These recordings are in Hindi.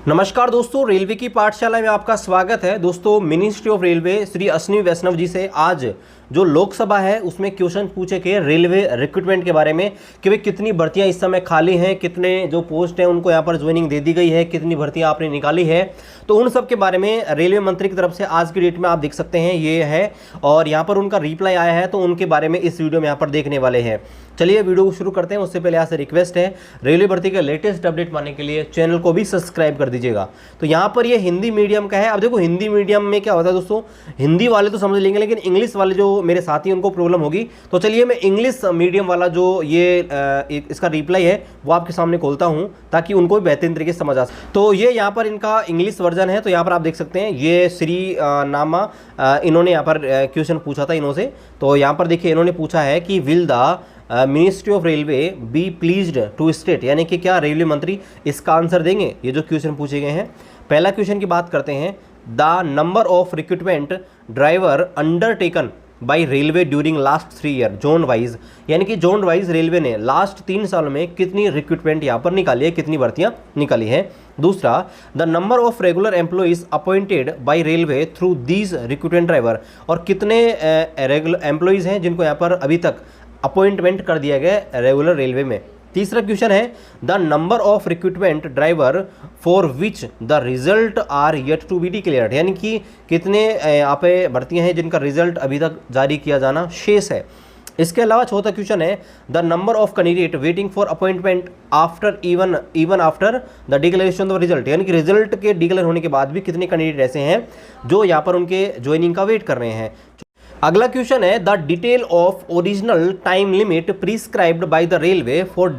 नमस्कार दोस्तों, रेलवे की पाठशाला में आपका स्वागत है। दोस्तों, ministry of railway Shri Ashwini Vaishnaw ji से आज जो लोकसभा है उसमें क्वेश्चन पूछे गए रेलवे रिक्रूटमेंट के बारे में कि भाई कितनी भर्तियां इस समय खाली हैं, कितने जो पोस्ट हैं उनको यहाँ पर ज्वाइनिंग दे दी गई है, कितनी भर्तियां आपने निकाली है। तो उन सब के बारे में रेलवे मंत्री की तरफ से आज की डेट में आप देख सकते हैं ये है, और यहाँ पर उनका रिप्लाई आया है, तो उनके बारे में इस वीडियो में यहाँ पर देखने वाले हैं। चलिए वीडियो को शुरू करते हैं। उससे पहले यहाँ से रिक्वेस्ट है, रेलवे भर्ती के लेटेस्ट अपडेट पाने के लिए चैनल को भी सब्सक्राइब कर दीजिएगा। तो यहाँ पर ये हिंदी मीडियम का है। अब देखो हिंदी मीडियम में क्या होता है दोस्तों, हिंदी वाले तो समझ लेंगे, लेकिन इंग्लिश वाले जो मेरे साथी उनको प्रॉब्लम होगी। तो चलिए मैं इंग्लिश मीडियम वाला जो ये इसका रिप्लाई है वो आपके सामने खोलता हूँ ताकि उनको भी बेहतरीन तरीके से समझ आ सके। तो ये यहाँ पर इनका इंग्लिश वर्जन है। तो यहाँ पर आप देख सकते हैं ये श्री नामा इन्होंने यहाँ पर क्वेश्चन पूछा था इन्होंने। तो यहाँ पर देखिए इन्होंने पूछा है कि will the ministry of railway be pleased to state, यानी कि क्या रेलवे मंत्री इसका आंसर देंगे, ये जो क्वेश्चन पूछे गए हैं। पहला क्वेश्चन की बात करते हैं, the number of recruitment driver undertaken by railway during last 3 year zone wise, यानी कि जोन वाइज रेलवे ने लास्ट 3 साल में कितनी रिक्रूटमेंट यहाँ पर निकाली है, कितनी भर्तियाँ निकाली है। दूसरा, the number of regular employees appointed by railway through these recruitment driver, और कितने रेगुलर एम्प्लॉइज हैं जिनको यहाँ पर अभी तक अपॉइंटमेंट कर दिया गया रेगुलर रेलवे में। तीसरा क्वेश्चन है, the number of recruitment driver for which the result are yet to be declared, यानी कि कितने यहाँ पे भर्तियां हैं जिनका रिजल्ट अभी तक जारी किया जाना शेष है। इसके अलावा चौथा क्वेश्चन है, the number of candidate waiting for appointment after even after the declaration of result, यानी कि रिजल्ट के डिक्लेयर होने के बाद भी कितने कैंडिडेट ऐसे हैं जो यहाँ पर उनके ज्वाइनिंग का वेट कर रहे हैं। अगला क्वेश्चन है, the detail of original time limit prescribed by the railway for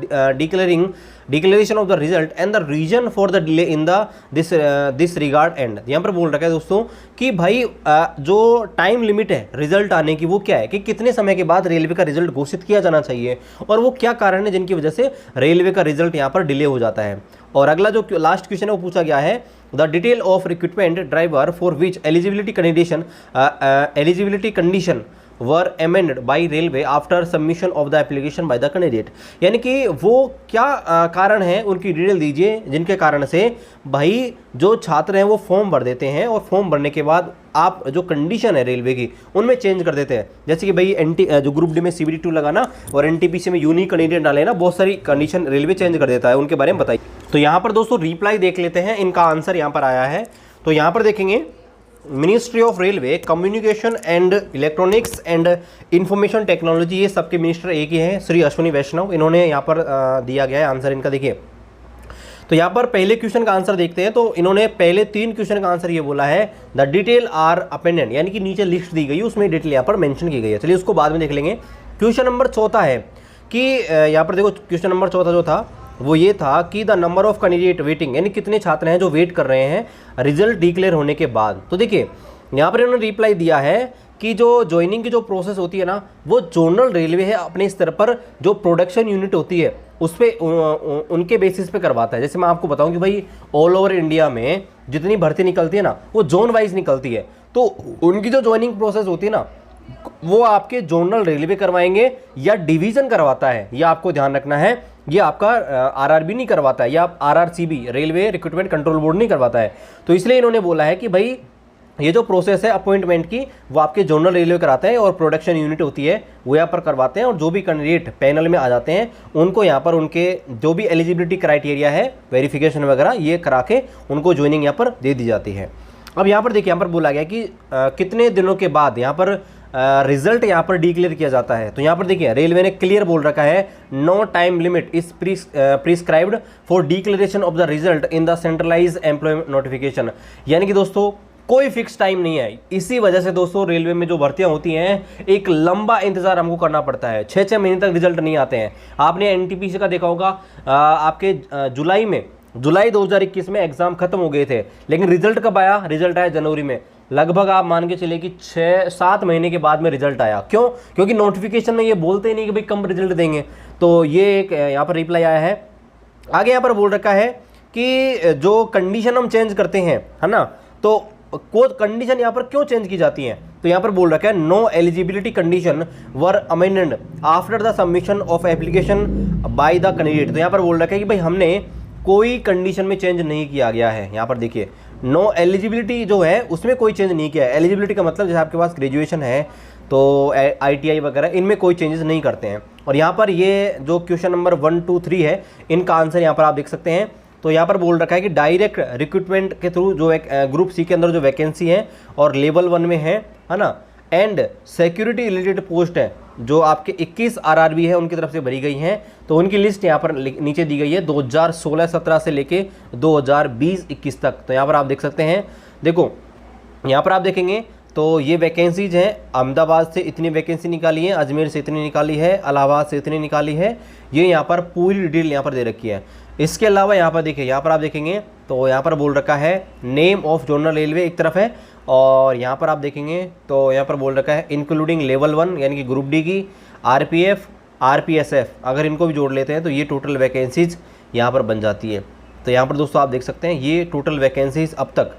declaration of the result and the reason for the delay in the this regard and. यहाँ पर बोल रखा है दोस्तों कि भाई जो टाइम लिमिट है रिजल्ट आने की वो क्या है, कि कितने समय के बाद रेलवे का रिजल्ट घोषित किया जाना चाहिए, और वो क्या कारण है जिनकी वजह से रेलवे का रिजल्ट यहाँ पर डिले हो जाता है। और अगला जो लास्ट क्वेश्चन है वो पूछा गया है, the detail of recruitment driver for which eligibility condition were amended bye railway after submission of the application by the candidate, यानी कि वो क्या कारण है उनकी डिटेल दीजिए जिनके कारण से भाई जो छात्र हैं वो फॉर्म भर देते हैं, और फॉर्म भरने के बाद आप जो कंडीशन है रेलवे की उनमें चेंज कर देते हैं। जैसे कि भाई जो ग्रुप डी में CBT 2 लगाना और NTPC में यूनिक कैंडिडेट डाले ना, बहुत सारी कंडीशन रेलवे चेंज कर देता है, उनके बारे में बताइए। तो यहाँ पर दोस्तों रिप्लाई देख लेते हैं, इनका आंसर यहाँ पर आया है। तो यहाँ पर देखेंगे, ministry of railway communication and electronics and information technology, ये सबके मिनिस्टर एक ही हैं, श्री अश्विनी वैष्णव। इन्होंने यहाँ पर दिया गया है आंसर इनका। देखिए तो यहाँ पर पहले क्वेश्चन का आंसर देखते हैं। तो इन्होंने पहले 3 क्वेश्चन का आंसर ये बोला है, द डिटेल आर अपेंडेड, यानी कि नीचे लिस्ट दी गई है उसमें डिटेल यहाँ पर मेंशन की गई है। चलिए उसको बाद में देख लेंगे। क्वेश्चन नंबर चौथा है कि यहाँ पर देखो क्वेश्चन नंबर चौथा जो था वो ये था कि the number of candidate waiting, यानी कितने छात्र हैं जो वेट कर रहे हैं रिजल्ट डिक्लेयर होने के बाद। तो देखिए यहाँ पर इन्होंने रिप्लाई दिया है कि जो ज्वाइनिंग की जो प्रोसेस होती है ना, वो जोनल रेलवे है अपने स्तर पर जो प्रोडक्शन यूनिट होती है उस पर उनके बेसिस पे करवाता है। जैसे मैं आपको बताऊं कि भाई ऑल ओवर इंडिया में जितनी भर्ती निकलती है ना वो जोन वाइज निकलती है, तो उनकी जो ज्वाइनिंग प्रोसेस होती है ना वो आपके जोनल रेलवे करवाएंगे या डिवीजन करवाता है, ये आपको ध्यान रखना है। ये आपका RRB नहीं करवाता है, या RRCB railway recruitment control board नहीं करवाता है। तो इसलिए इन्होंने बोला है कि भाई ये जो प्रोसेस है अपॉइंटमेंट की वो आपके जोनल रेलवे कराते हैं, और प्रोडक्शन यूनिट होती है वो यहाँ पर करवाते हैं, और जो भी कैंडिडेट पैनल में आ जाते हैं उनको यहाँ पर उनके जो भी एलिजिबिलिटी क्राइटेरिया है वेरिफिकेशन वगैरह ये करा के उनको ज्वाइनिंग यहाँ पर दे दी जाती है। अब यहाँ पर देखिए यहाँ पर बोला गया कि कितने दिनों के बाद यहाँ पर रिजल्ट यहाँ पर डिक्लेयर किया जाता है। तो यहाँ पर देखिए रेलवे ने क्लियर बोल रखा है, no time limit is prescribed for declaration of the result in the centralise employment notification, यानी कि दोस्तों कोई फिक्स टाइम नहीं है। इसी वजह से दोस्तों रेलवे में जो भर्तियां होती हैं एक लंबा इंतजार हमको करना पड़ता है, 6-6 महीने तक रिजल्ट नहीं आते हैं। आपने NTPC का देखा होगा, आपके जुलाई 2021 में एग्जाम खत्म हो गए थे, लेकिन रिजल्ट कब आया? रिजल्ट आया जनवरी में। लगभग आप मान के चले कि 6-7 महीने के बाद में रिजल्ट आया। क्यों? क्योंकि नोटिफिकेशन में ये बोलते ही नहीं कि भाई कम रिजल्ट देंगे। तो ये एक यहाँ पर रिप्लाई आया है। आगे यहाँ पर बोल रखा है कि जो कंडीशन हम चेंज करते हैं, है ना, तो कोई कंडीशन यहाँ पर क्यों चेंज की जाती है। तो यहाँ पर बोल रखा है, no eligibility condition were amended after the submission of application by the candidate. तो यहाँ पर बोल रखा है कि भाई हमने कोई कंडीशन में चेंज नहीं किया गया है। यहाँ पर देखिए नो एलिजिबिलिटी जो है उसमें कोई चेंज नहीं किया है। एलिजिबिलिटी का मतलब जैसे आपके पास ग्रेजुएशन है तो ITI वगैरह इनमें कोई चेंजेस नहीं करते हैं। और यहाँ पर ये जो क्वेश्चन नंबर 1, 2, 3 है इनका आंसर यहाँ पर आप देख सकते हैं। तो यहाँ पर बोल रखा है कि डायरेक्ट रिक्रूटमेंट के थ्रू जो एक ग्रुप सी के अंदर जो वैकेंसी है और लेवल 1 में है ना, एंड सिक्योरिटी रिलेटेड पोस्ट है जो आपके 21 RRB है उनकी तरफ से भरी गई हैं। तो उनकी लिस्ट यहाँ पर नीचे दी गई है 2016-17 से लेके 2020-21 तक। तो यहाँ पर आप देख सकते हैं, देखो यहाँ पर आप देखेंगे तो ये वैकेंसीज हैं। अहमदाबाद से इतनी वैकेंसी निकाली है, अजमेर से इतनी निकाली है, इलाहाबाद से इतनी निकाली है, ये यहाँ पर पूरी डिटेल यहाँ पर दे रखी है। इसके अलावा यहाँ पर देखिए, यहाँ पर आप देखेंगे तो यहाँ पर बोल रखा है नेम ऑफ जोनल रेलवे एक तरफ है, और यहाँ पर आप देखेंगे तो यहाँ पर बोल रखा है इंक्लूडिंग लेवल 1 यानी कि ग्रुप डी की, RPF, RPSF अगर इनको भी जोड़ लेते हैं तो ये टोटल वैकेंसीज यहाँ पर बन जाती है। तो यहाँ पर दोस्तों आप देख सकते हैं ये टोटल वैकेंसीज अब तक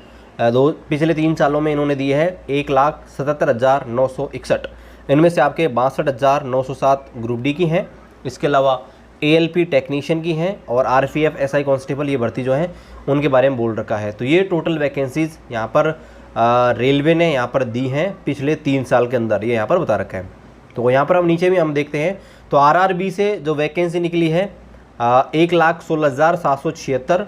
पिछले 3 सालों में इन्होंने दी है 1,77,961। इनमें से आपके 62,907 ग्रुप डी की हैं। इसके अलावा ALP टेक्नीशियन की हैं और RPF SI कांस्टेबल ये भर्ती जो है उनके बारे में बोल रखा है। तो ये टोटल वैकेंसीज यहाँ पर रेलवे ने यहाँ पर दी हैं पिछले 3 साल के अंदर, ये यहाँ पर बता रखा है। तो यहाँ पर हम नीचे भी हम देखते हैं तो RRB से जो वैकेंसी निकली है 1,16,776,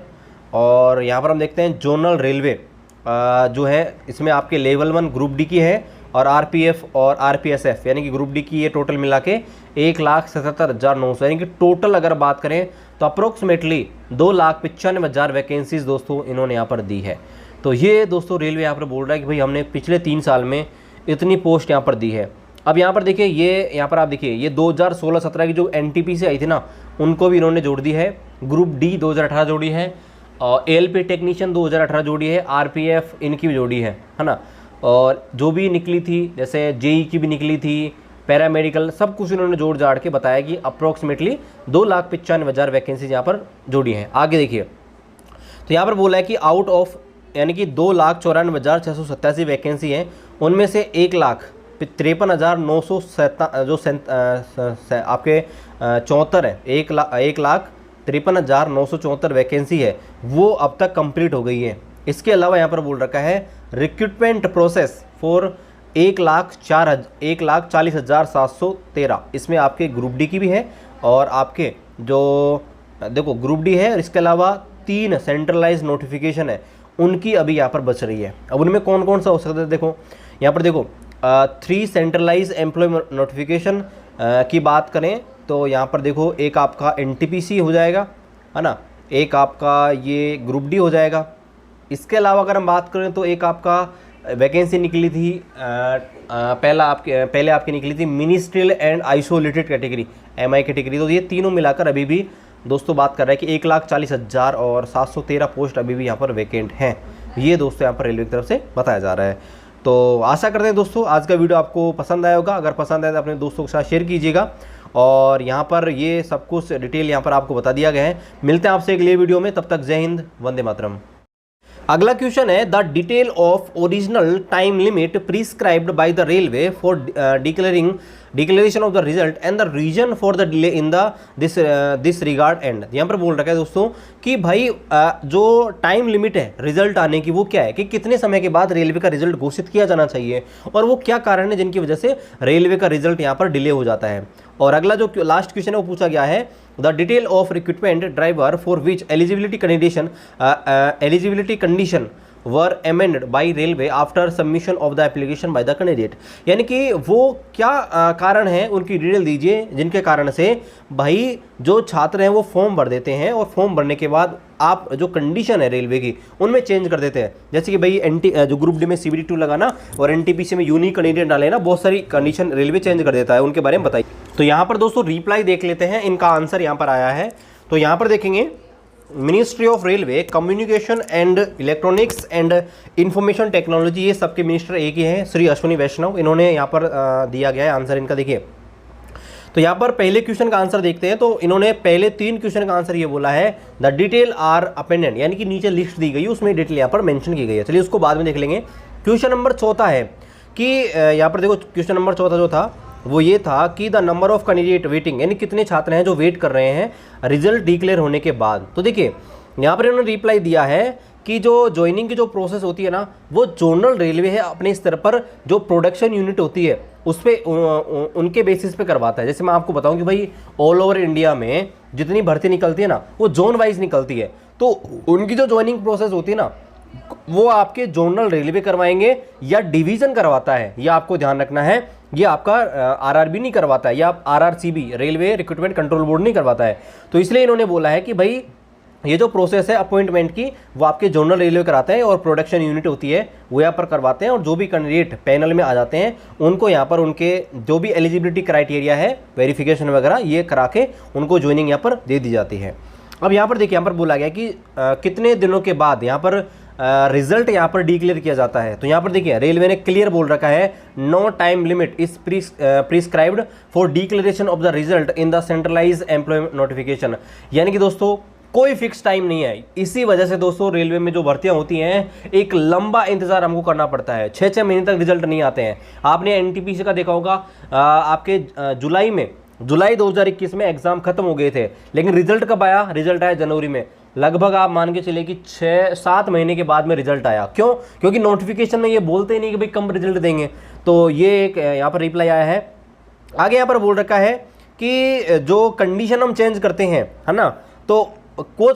और यहाँ पर हम देखते हैं जोनल रेलवे जो है इसमें आपके लेवल 1 ग्रुप डी की है और RPF और RPSF यानी कि ग्रुप डी की ये टोटल मिला के 1,77,900, यानी कि टोटल अगर बात करें तो अप्रोक्सीमेटली 2,95,000 वैकेंसीज दोस्तों इन्होंने यहाँ पर दी है। तो ये दोस्तों रेलवे यहाँ पर बोल रहा है कि भाई हमने पिछले 3 साल में इतनी पोस्ट यहाँ पर दी है। अब यहाँ पर देखिए ये यहाँ पर आप देखिए ये 2016-17 की जो NTP से आई थी ना उनको भी इन्होंने जोड़ दी है, ग्रुप डी 2018 जोड़ी है, और ALP टेक्नीशियन 2018 जोड़ी है, RPF इनकी भी जोड़ी है ना, और जो भी निकली थी जैसे JEE की भी निकली थी, पैरामेडिकल, सब कुछ इन्होंने जोड़ जाड़ के बताया कि अप्रोक्सीमेटली 2,95,000 वैकेंसीज यहाँ पर जोड़ी हैं। आगे देखिए तो यहाँ पर बोला है कि आउट ऑफ यानी कि 2,94,687 वैकेंसी हैं, उनमें से 1,53,907 जो आपके 74 है, 1,53,974 वैकेंसी है वो अब तक कंप्लीट हो गई है। इसके अलावा यहाँ पर बोल रखा है रिक्रूटमेंट प्रोसेस फॉर 1,40,713, इसमें आपके ग्रुप डी की भी है और आपके जो देखो ग्रुप डी है, और इसके अलावा 3 सेंट्रलाइज नोटिफिकेशन है उनकी अभी यहाँ पर बच रही है। अब उनमें कौन कौन सा हो सकता है, देखो यहाँ पर देखो 3 सेंट्रलाइज एम्प्लॉय नोटिफिकेशन की बात करें तो यहाँ पर देखो एक आपका NTPC हो जाएगा है ना, एक आपका ये ग्रुप डी हो जाएगा। इसके अलावा अगर हम बात करें तो एक आपका वैकेंसी निकली थी पहले आपकी निकली थी ministerial and isolated category MI category. तो ये तीनों मिलाकर अभी भी दोस्तों बात कर रहे हैं कि 1,40,000 और 713 पोस्ट अभी भी यहाँ पर वैकेंट हैं। ये दोस्तों यहाँ पर रेलवे की तरफ से बताया जा रहा है। तो आशा करते हैं दोस्तों आज का वीडियो आपको पसंद आया होगा। अगर पसंद आए तो अपने दोस्तों के साथ शेयर कीजिएगा, और यहाँ पर ये सब कुछ डिटेल यहाँ पर आपको बता दिया गया है। मिलते हैं आपसे अगले वीडियो में, तब तक जय हिंद, वंदे मातरम। अगला क्वेश्चन है the detail of original time limit prescribed by the railway for declaration of the result and the reason for the delay in the this regard and. यहाँ पर बोल रखा है दोस्तों कि भाई जो टाइम लिमिट है रिजल्ट आने की वो क्या है, कि कितने समय के बाद रेलवे का रिजल्ट घोषित किया जाना चाहिए, और वो क्या कारण है जिनकी वजह से रेलवे का रिजल्ट यहाँ पर डिले हो जाता है। और अगला जो लास्ट क्वेश्चन है वो पूछा गया है the detail of recruitment driver for which eligibility condition were amended bye railway after submission of the application by the candidate, यानी कि वो क्या कारण है उनकी डिटेल दीजिए जिनके कारण से भाई जो छात्र हैं वो फॉर्म भर देते हैं और फॉर्म भरने के बाद आप जो कंडीशन है रेलवे की उनमें चेंज कर देते हैं। जैसे कि भाई जो ग्रुप डी में CBT2 लगाना और NTPC में यूनिक कैंडिडेट डालेना, बहुत सारी कंडीशन रेलवे चेंज कर देता है, उनके बारे में बताइए। तो यहाँ पर दोस्तों रिप्लाई देख लेते हैं, इनका आंसर यहाँ पर आया है। तो यहाँ पर देखेंगे ministry of railway communication and electronics and information technology, ये सबके मिनिस्टर एक ही हैं, श्री अश्विनी वैष्णव, इन्होंने यहाँ पर दिया गया है आंसर इनका। देखिए तो यहाँ पर पहले क्वेश्चन का आंसर देखते हैं। तो इन्होंने पहले 3 क्वेश्चन का आंसर ये बोला है द डिटेल आर अपेंडेड, यानी कि नीचे लिस्ट दी गई उसमें डिटेल यहाँ पर मेंशन की गई है। चलिए उसको बाद में देख लेंगे। क्वेश्चन नंबर 4 है कि यहाँ पर देखो क्वेश्चन नंबर 4 जो था वो ये था कि the number of candidate waiting, यानी कितने छात्र हैं जो वेट कर रहे हैं रिजल्ट डिक्लेयर होने के बाद। तो देखिए यहाँ पर इन्होंने रिप्लाई दिया है कि जो ज्वाइनिंग की जो प्रोसेस होती है ना, वो जोनल रेलवे है अपने स्तर पर जो प्रोडक्शन यूनिट होती है उस पर उनके बेसिस पे करवाता है। जैसे मैं आपको बताऊं कि भाई ऑल ओवर इंडिया में जितनी भर्ती निकलती है ना, वो जोन वाइज निकलती है, तो उनकी जो ज्वाइनिंग प्रोसेस होती है ना, वो आपके जोनल रेलवे करवाएंगे या डिवीजन करवाता है, ये आपको ध्यान रखना है। ये आपका आरआरबी नहीं करवाता है, या आरआरसीबी, रेलवे रिक्रूटमेंट कंट्रोल बोर्ड नहीं करवाता है। तो इसलिए इन्होंने बोला है कि भाई ये जो प्रोसेस है अपॉइंटमेंट की, वो आपके जोनल रेलवे कराते हैं और प्रोडक्शन यूनिट होती है वो यहाँ पर करवाते हैं। और जो भी कैंडिडेट पैनल में आ जाते हैं उनको यहाँ पर उनके जो भी एलिजिबिलिटी क्राइटेरिया है, वेरिफिकेशन वगैरह, ये करा के उनको ज्वाइनिंग यहाँ पर दे दी जाती है। अब यहाँ पर देखिए, यहाँ पर बोला गया कि कितने दिनों के बाद यहाँ पर रिजल्ट यहाँ पर डिक्लेयर किया जाता है। तो यहाँ पर देखिए रेलवे ने क्लियर बोल रखा है, no time limit is prescribed for declaration of the result in the centralise employment notification. यानी कि दोस्तों कोई फिक्स टाइम नहीं है। इसी वजह से दोस्तों रेलवे में जो भर्तियां होती हैं, एक लंबा इंतजार हमको करना पड़ता है, 6-6 महीने तक रिजल्ट नहीं आते हैं। आपने एनटीपीसी का देखा होगा, आपके जुलाई 2021 में एग्जाम खत्म हो गए थे, लेकिन रिजल्ट कब आया? रिजल्ट आया जनवरी में। लगभग आप मान के चले कि 6-7 महीने के बाद में रिजल्ट आया। क्यों? क्योंकि नोटिफिकेशन में ये बोलते ही नहीं कि भाई कम रिजल्ट देंगे। तो ये एक यहाँ पर रिप्लाई आया है। आगे यहाँ पर बोल रखा है कि जो कंडीशन हम चेंज करते हैं, है ना, तो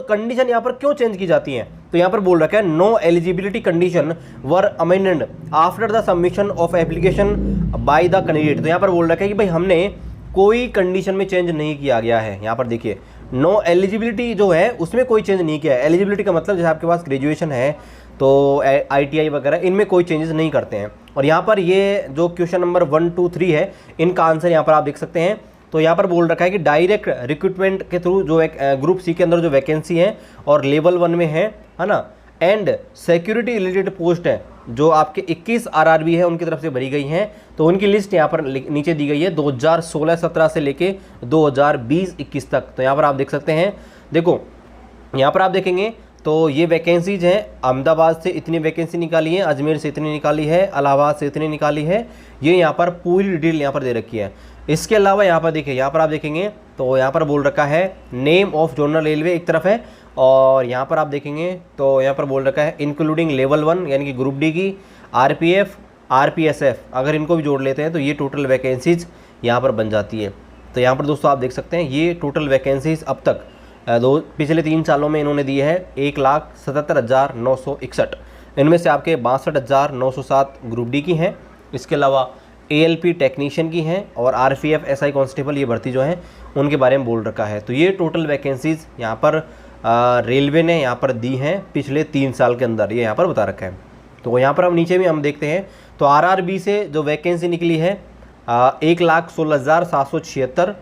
कंडीशन यहाँ पर क्यों चेंज की जाती है? तो यहाँ पर बोल रखा है, no eligibility condition were amended after the submission of application by the candidate. तो यहाँ पर बोल रखा है कि भाई हमने कोई कंडीशन में चेंज नहीं किया गया है। यहाँ पर देखिए, नो एलिजिबिलिटी जो है उसमें कोई चेंज नहीं किया है। एलिजिबिलिटी का मतलब जैसे आपके पास ग्रेजुएशन है तो ITI वगैरह, इनमें कोई चेंजेस नहीं करते हैं। और यहाँ पर ये जो क्वेश्चन नंबर 1, 2, 3 है, इनका आंसर यहाँ पर आप देख सकते हैं। तो यहाँ पर बोल रखा है कि डायरेक्ट रिक्रूटमेंट के थ्रू जो ग्रुप सी के अंदर जो वैकेंसी है और लेवल 1 में है ना, एंड सिक्योरिटी रिलेटेड पोस्ट है जो आपके 21 आरआरबी है उनकी तरफ से भरी गई हैं। तो उनकी लिस्ट यहाँ पर नीचे दी गई है 2016-17 से लेके 2020-21 तक। तो यहाँ पर आप देख सकते हैं। देखो यहाँ पर आप देखेंगे तो ये वैकेंसीज हैं, अहमदाबाद से इतनी वैकेंसी निकाली है, अजमेर से इतनी निकाली है, इलाहाबाद से इतनी निकाली है। ये यहाँ पर पूरी डिटेल यहाँ पर दे रखी है। इसके अलावा यहाँ पर देखिए, यहाँ पर आप देखेंगे तो यहाँ पर बोल रखा है नेम ऑफ जोनल रेलवे एक तरफ है, और यहाँ पर आप देखेंगे तो यहाँ पर बोल रखा है इंक्लूडिंग लेवल 1 यानी कि ग्रुप डी की, RPF, RPSF, अगर इनको भी जोड़ लेते हैं तो ये टोटल वैकेंसीज यहाँ पर बन जाती है। तो यहाँ पर दोस्तों आप देख सकते हैं ये टोटल वैकेंसीज अब तक पिछले 3 सालों में इन्होंने दी है 1,77,961। इनमें से आपके 62,907 ग्रुप डी की हैं। इसके अलावा ALP टेक्नीशियन की हैं और RPF SI कांस्टेबल ये भर्ती जो है उनके बारे में बोल रखा है। तो ये टोटल वैकेंसीज यहाँ पर रेलवे ने यहाँ पर दी हैं पिछले 3 साल के अंदर, ये यहाँ पर बता रखा है। तो यहाँ पर हम नीचे भी हम देखते हैं तो RRB से जो वैकेंसी निकली है 1,16,776।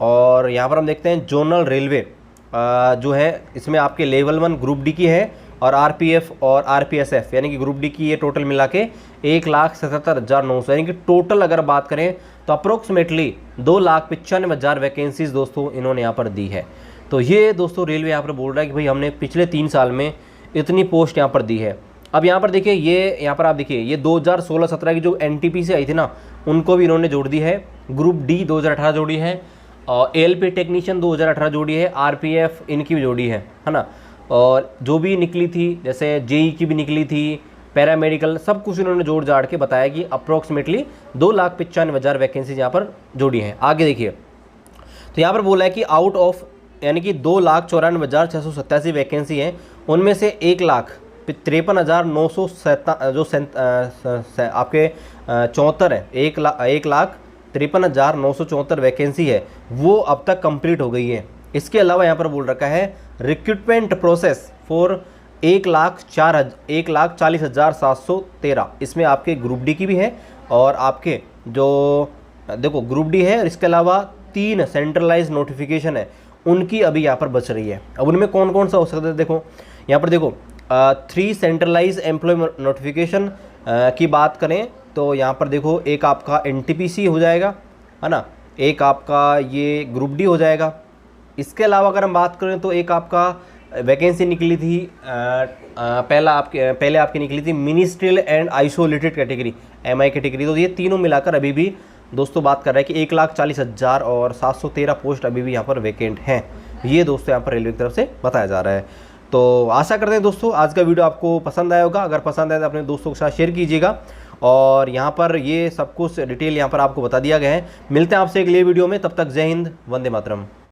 और यहाँ पर हम देखते हैं जोनल रेलवे जो है इसमें आपके लेवल 1 ग्रुप डी की है, और RPF और RPSF यानी कि ग्रुप डी की ये टोटल मिला के 1,77,900, यानी कि टोटल अगर बात करें तो अप्रोक्सीमेटली 2,95,000 वैकेंसीज दोस्तों इन्होंने यहाँ पर दी है। तो ये दोस्तों रेलवे यहाँ पर बोल रहा है कि भाई हमने पिछले 3 साल में इतनी पोस्ट यहाँ पर दी है। अब यहाँ पर देखिए, ये यहाँ पर आप देखिए ये 2016-17 की जो NTPC आई थी ना, उनको भी इन्होंने जोड़ दी है। ग्रुप डी 2018 जोड़ी है, और ALP टेक्नीशियन 2018 जोड़ी है, RPF इनकी भी जोड़ी है ना। और जो भी निकली थी जैसे JEE की भी निकली थी, पैरामेडिकल, सब कुछ इन्होंने जोड़ जाड़ के बताया कि अप्रोक्सीमेटली 2,95,000 वैकेंसीज यहाँ पर जोड़ी हैं। आगे देखिए तो यहाँ पर बोला है कि आउट ऑफ यानी कि 2,94,687 वैकेंसी हैं, उनमें से 1,53,907 जो आपके 74 है, 1,53,974 वैकेंसी है वो अब तक कंप्लीट हो गई है। इसके अलावा यहाँ पर बोल रखा है रिक्रूटमेंट प्रोसेस फॉर 1,40,713। इसमें आपके ग्रुप डी की भी है, और आपके जो देखो ग्रुप डी है, और इसके अलावा 3 सेंट्रलाइज नोटिफिकेशन है उनकी अभी यहाँ पर बच रही है। अब उनमें कौन कौन सा हो सकता है? देखो यहाँ पर देखो 3 सेंट्रलाइज एम्प्लॉयमेंट नोटिफिकेशन की बात करें तो यहाँ पर देखो एक आपका NTPC हो जाएगा, है ना, एक आपका ये ग्रुप डी हो जाएगा। इसके अलावा अगर हम बात करें तो एक आपका वैकेंसी निकली थी पहले आपकी निकली थी ministerial and isolated category, MI category. तो ये तीनों मिलाकर अभी भी दोस्तों बात कर रहा है कि 1,40,000 और 713 पोस्ट अभी भी यहाँ पर वैकेंट हैं। ये दोस्तों यहाँ पर रेलवे की तरफ से बताया जा रहा है। तो आशा करते हैं दोस्तों आज का वीडियो आपको पसंद आया होगा। अगर पसंद आया तो अपने दोस्तों के साथ शेयर कीजिएगा। और यहाँ पर ये सब कुछ डिटेल यहाँ पर आपको बता दिया गया है। मिलते हैं आपसे एक अगले वीडियो में, तब तक जय हिंद, वंदे मातरम।